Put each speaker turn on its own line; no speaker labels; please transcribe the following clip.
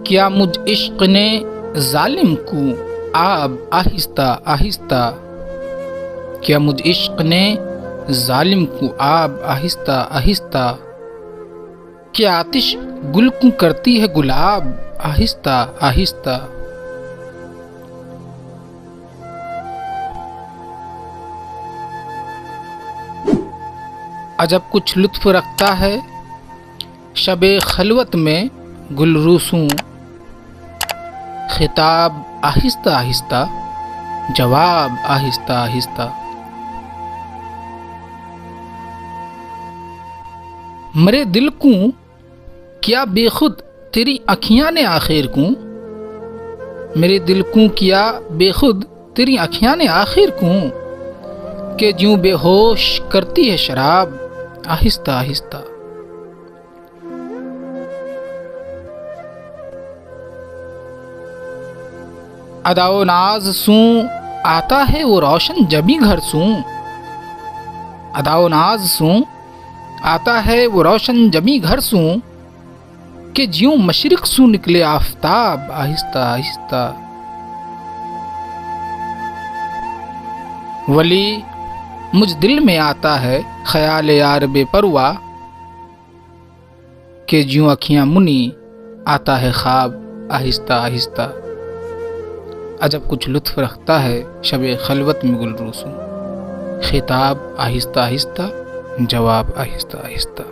کیا مجھ عشق نے ظالم کو آب آہستہ آہستہ، کیا مجھ عشق نے ظالم کو آب آہستہ آہستہ، کیا آتش گل کو کرتی ہے گلاب آہستہ آہستہ۔ عجب کچھ لطف رکھتا ہے شب خلوت میں گل روسوں، خطاب آہستہ آہستہ، جواب آہستہ آہستہ۔ مرے دل کو کیا بے خود تیری آنکھیاں نے آخر کو، میرے دل کو کیا بے خود تیری آنکھیاں نے آخر کو، کہ جوں بے ہوش کرتی ہے شراب آہستہ آہستہ۔ ادا و ناز سوں آتا ہے وہ روشن جبھی گھر سوں، ادا و ناز سوں آتا ہے وہ روشن جبھی گھر سوں، کہ جیوں مشرق سوں نکلے آفتاب آہستہ آہستہ۔ ولی مجھ دل میں آتا ہے خیال یار بے پرواہ، کہ جیوں اکھیاں منی آتا ہے خواب آہستہ آہستہ۔ عجب کچھ لطف رکھتا ہے شب خلوت میں گل روسوں، خطاب آہستہ آہستہ، جواب آہستہ آہستہ۔